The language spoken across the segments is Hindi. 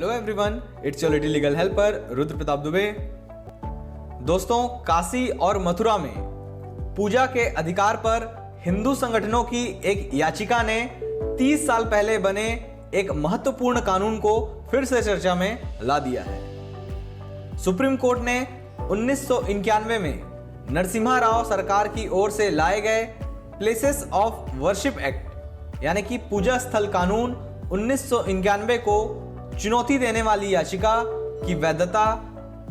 Hello everyone, it's your little legal helper Rudra Pratap Dubey. दोस्तों, काशी और मथुरा में पूजा के अधिकार पर हिंदू संगठनों की एक याचिका ने 30 साल पहले बने एक महत्वपूर्ण कानून को फिर से चर्चा में ला दिया है। सुप्रीम कोर्ट ने 1991 में नरसिम्हा राव सरकार की ओर से लाए गए प्लेसेस ऑफ वर्शिप एक्ट यानी कि पूजा स्थल कानून 1991 को चुनौती देने वाली याचिका की वैधता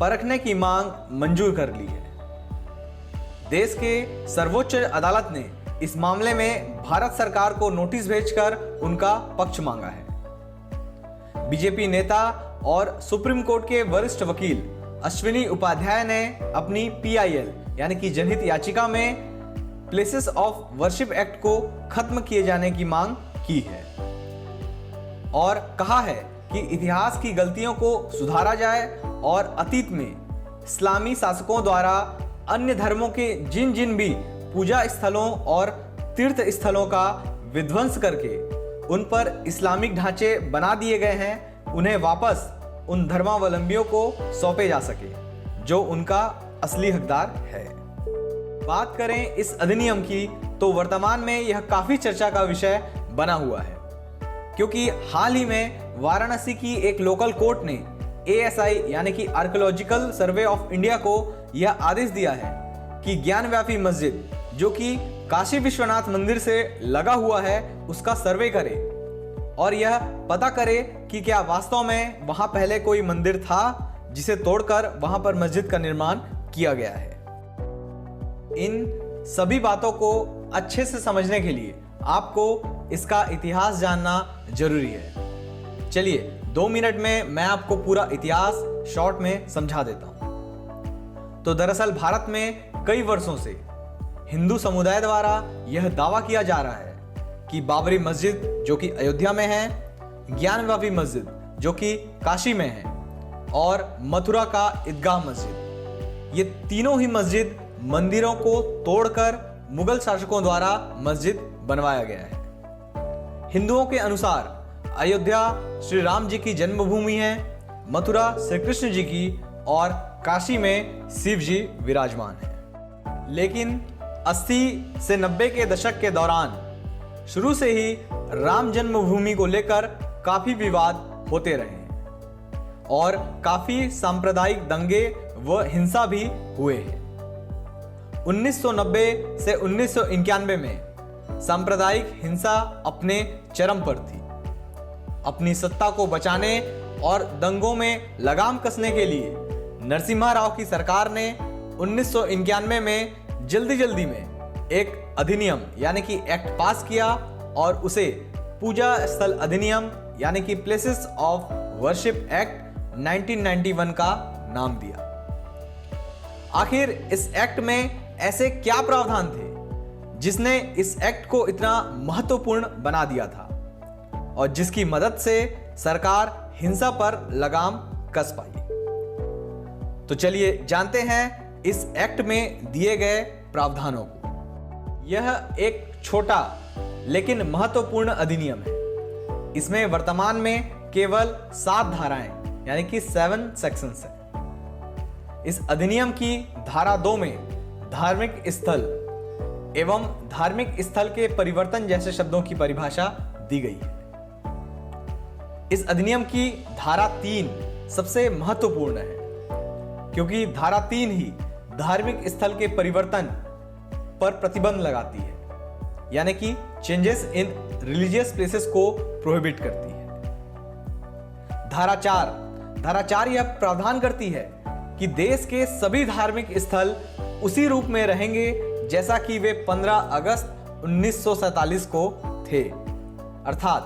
परखने की मांग मंजूर कर ली है। देश के सर्वोच्च अदालत ने इस मामले में भारत सरकार को नोटिस भेजकर उनका पक्ष मांगा है। बीजेपी नेता और सुप्रीम कोर्ट के वरिष्ठ वकील अश्विनी उपाध्याय ने अपनी PIL यानी कि जनहित याचिका में प्लेसेस ऑफ वर्शिप एक्ट को खत्म किए जाने की मांग की है और कहा है कि इतिहास की गलतियों को सुधारा जाए और अतीत में इस्लामी शासकों द्वारा अन्य धर्मों के जिन जिन भी पूजा स्थलों और तीर्थ स्थलों का विध्वंस करके उन पर इस्लामिक ढांचे बना दिए गए हैं, उन्हें वापस उन धर्मावलंबियों को सौंपे जा सके जो उनका असली हकदार है। बात करें इस अधिनियम की तो वर्तमान में यह काफी चर्चा का विषय बना हुआ है, क्योंकि हाल ही में वाराणसी की एक लोकल कोर्ट ने ASI यानी कि आर्कियोलॉजिकल सर्वे ऑफ इंडिया को यह आदेश दिया है कि ज्ञानव्यापी मस्जिद जो कि काशी विश्वनाथ मंदिर से लगा हुआ है उसका सर्वे करे और यह पता करे कि क्या वास्तव में वहां पहले कोई मंदिर था जिसे तोड़कर वहां पर मस्जिद का निर्माण किया गया है। इन सभी बातों को अच्छे से समझने के लिए आपको इसका इतिहास जानना जरूरी है। चलिए 2 मिनट में मैं आपको पूरा इतिहास शॉर्ट में समझा देता हूं। तो दरअसल भारत में कई वर्षों से हिंदू समुदाय द्वारा यह दावा किया जा रहा है कि बाबरी मस्जिद जो कि अयोध्या में है, ज्ञानवापी मस्जिद जो कि काशी में है और मथुरा का ईदगाह मस्जिद, ये तीनों ही मस्जिद मंदिरों को तोड़कर मुगल शासकों द्वारा मस्जिद बनवाया गया है। हिंदुओं के अनुसार अयोध्या श्री राम जी की जन्मभूमि है, मथुरा श्री कृष्ण जी की और काशी में शिव जी विराजमान है। लेकिन 80 से 90 के दशक के दौरान शुरू से ही राम जन्मभूमि को लेकर काफी विवाद होते रहे हैं और काफी सांप्रदायिक दंगे व हिंसा भी हुए हैं। 1990 से 1991 में सांप्रदायिक हिंसा अपने चरम पर थी। अपनी सत्ता को बचाने और दंगों में लगाम कसने के लिए नरसिम्हा राव की सरकार ने 1991 में जल्दी में एक अधिनियम यानी कि एक्ट पास किया और उसे पूजा स्थल अधिनियम यानी कि प्लेसेस ऑफ वर्शिप एक्ट 1991 का नाम दिया। आखिर इस एक्ट में ऐसे क्या प्रावधान थे जिसने इस एक्ट को इतना महत्वपूर्ण बना दिया था और जिसकी मदद से सरकार हिंसा पर लगाम कस पाई। तो चलिए जानते हैं इस एक्ट में दिए गए प्रावधानों को। यह एक छोटा लेकिन महत्वपूर्ण अधिनियम है। इसमें वर्तमान में केवल 7 धाराएं यानी कि 7 सेक्शंस हैं। इस अधिनियम की धारा 2 में धार्मिक स्थल एवं धार्मिक स्थल के परिवर्तन जैसे शब्दों की परिभाषा दी गई है। इस अधिनियम की धारा 3 सबसे महत्वपूर्ण है, क्योंकि धारा 3 ही धार्मिक स्थल के परिवर्तन पर प्रतिबंध लगाती है, यानी कि चेंजेस इन रिलीजियस प्लेसेस को प्रोहिबिट करती है। धारा 4 यह प्रावधान करती है कि देश के सभी धार्मिक स्थल उसी रूप में रहेंगे जैसा कि वे 15 अगस्त 1947 को थे। अर्थात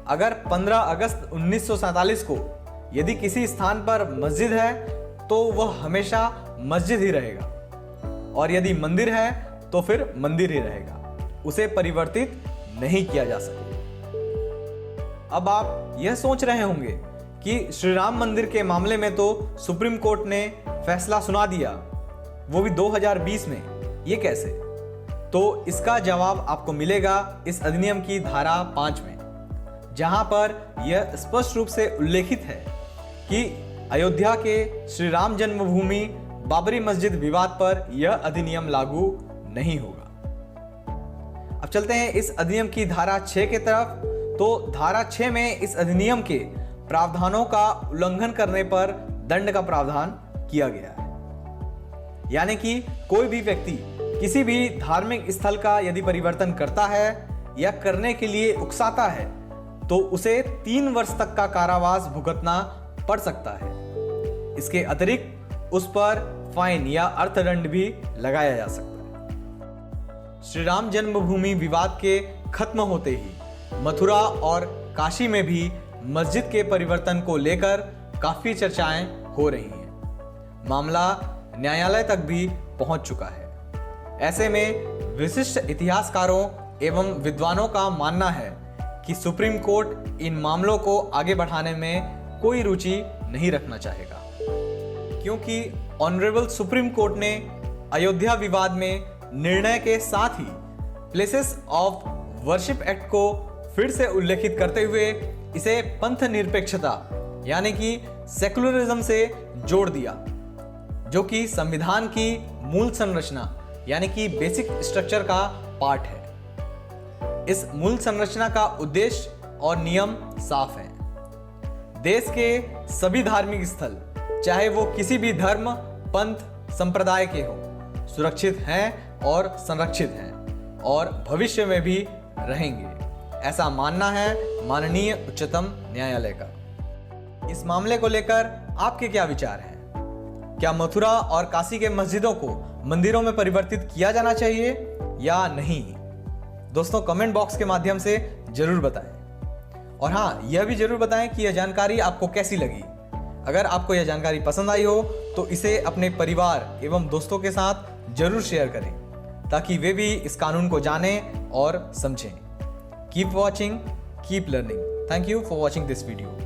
अगर 15 अगस्त 1947 को यदि किसी स्थान पर मस्जिद है तो वह हमेशा मस्जिद ही रहेगा और यदि मंदिर है तो फिर मंदिर ही रहेगा, उसे परिवर्तित नहीं किया जा सकेगा। अब आप यह सोच रहे होंगे कि श्री राम मंदिर के मामले में तो सुप्रीम कोर्ट ने फैसला सुना दिया, वो भी 2020 में, ये कैसे? तो इसका जवाब आपको मिलेगा इस अधिनियम की धारा 5 में, जहां पर यह स्पष्ट रूप से उल्लेखित है कि अयोध्या के श्री राम जन्मभूमि बाबरी मस्जिद विवाद पर यह अधिनियम लागू नहीं होगा। अब चलते हैं इस अधिनियम की धारा 6 के तरफ। तो धारा 6 में इस अधिनियम के प्रावधानों का उल्लंघन करने पर दंड का प्रावधान किया गया है। यानी कि कोई भी व्यक्ति किसी भी धार्मिक स्थल का यदि परिवर्तन करता है या करने के लिए उकसाता है तो उसे 3 वर्ष तक का कारावास भुगतना पड़ सकता है। इसके अतिरिक्त उस पर फाइन या अर्थदंड भी लगाया जा सकता है। श्री राम जन्मभूमि विवाद के खत्म होते ही मथुरा और काशी में भी मस्जिद के परिवर्तन को लेकर काफी चर्चाएं हो रही हैं। मामला न्यायालय तक भी पहुंच चुका है। ऐसे में विशिष्ट इतिहासकारों एवं विद्वानों का मानना है कि सुप्रीम कोर्ट इन मामलों को आगे बढ़ाने में कोई रुचि नहीं रखना चाहेगा, क्योंकि ऑनरेबल सुप्रीम कोर्ट ने अयोध्या विवाद में निर्णय के साथ ही प्लेसेस ऑफ वर्शिप एक्ट को फिर से उल्लेखित करते हुए इसे पंथ निरपेक्षता यानी कि सेकुलरिज्म से जोड़ दिया, जो कि संविधान की मूल संरचना यानी कि बेसिक स्ट्रक्चर का पार्ट है। इस मूल संरचना का उद्देश्य और नियम साफ है। देश के सभी धार्मिक स्थल, चाहे वो किसी भी धर्म, पंथ, संप्रदाय के हो, सुरक्षित हैं और संरक्षित हैं और भविष्य में भी रहेंगे, ऐसा मानना है माननीय उच्चतम न्यायालय का। इस मामले को लेकर आपके क्या विचार हैं? क्या मथुरा और काशी के मस्जिदों को मंदिरों में परिवर्तित किया जाना चाहिए या नहीं? दोस्तों कमेंट बॉक्स के माध्यम से जरूर बताएं। और हाँ, यह भी जरूर बताएं कि यह जानकारी आपको कैसी लगी। अगर आपको यह जानकारी पसंद आई हो तो इसे अपने परिवार एवं दोस्तों के साथ जरूर शेयर करें, ताकि वे भी इस कानून को जानें और समझें। Keep watching, keep learning. Thank you for watching this video.